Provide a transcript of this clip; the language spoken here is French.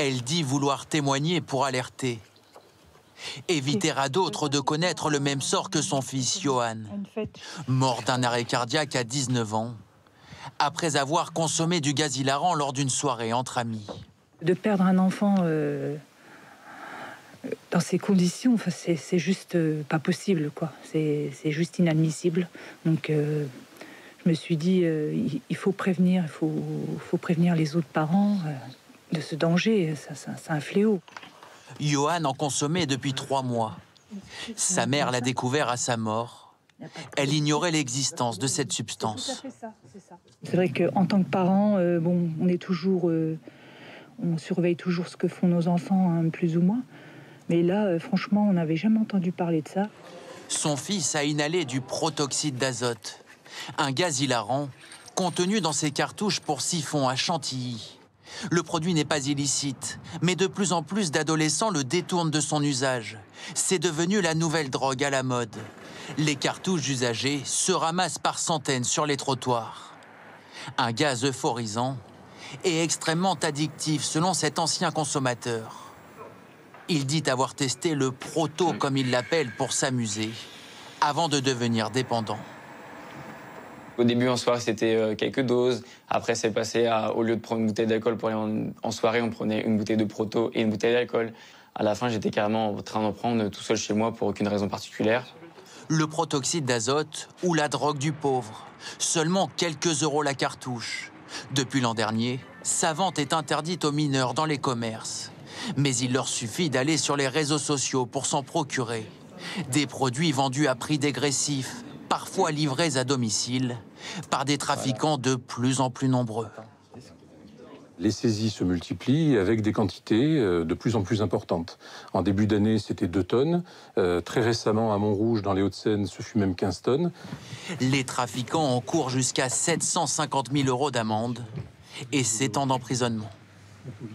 Elle dit vouloir témoigner pour alerter. Éviter à d'autres de connaître le même sort que son fils Johan, mort d'un arrêt cardiaque à 19 ans, après avoir consommé du gaz hilarant lors d'une soirée entre amis. De perdre un enfant dans ces conditions, enfin, c'est juste pas possible, quoi. C'est juste inadmissible. Donc je me suis dit, il faut prévenir, il faut prévenir les autres parents de ce danger. C'est un fléau. Johan en consommait depuis 3 mois. Sa mère l'a découvert à sa mort. Elle ignorait l'existence de cette substance. C'est vrai qu'en tant que parent, bon, on surveille toujours ce que font nos enfants, hein, plus ou moins. Mais là, franchement, on n'avait jamais entendu parler de ça. Son fils a inhalé du protoxyde d'azote, un gaz hilarant contenu dans ses cartouches pour siphon à Chantilly. Le produit n'est pas illicite, mais de plus en plus d'adolescents le détournent de son usage. C'est devenu la nouvelle drogue à la mode. Les cartouches usagées se ramassent par centaines sur les trottoirs. Un gaz euphorisant et extrêmement addictif selon cet ancien consommateur. Il dit avoir testé le proto, comme il l'appelle, pour s'amuser, avant de devenir dépendant. Au début, en soirée, c'était quelques doses. Après, c'est passé à, au lieu de prendre une bouteille d'alcool pour aller en soirée, on prenait une bouteille de proto et une bouteille d'alcool. À la fin, j'étais carrément en train d'en prendre tout seul chez moi pour aucune raison particulière. Le protoxyde d'azote ou la drogue du pauvre. Seulement quelques euros la cartouche. Depuis l'an dernier, sa vente est interdite aux mineurs dans les commerces. Mais il leur suffit d'aller sur les réseaux sociaux pour s'en procurer. Des produits vendus à prix dégressif, parfois livrés à domicile, par des trafiquants de plus en plus nombreux. Les saisies se multiplient avec des quantités de plus en plus importantes. En début d'année, c'était 2 tonnes. Très récemment, à Montrouge, dans les Hauts-de-Seine, ce fut même 15 tonnes. Les trafiquants encourent jusqu'à 750 000 € d'amende et 7 ans d'emprisonnement.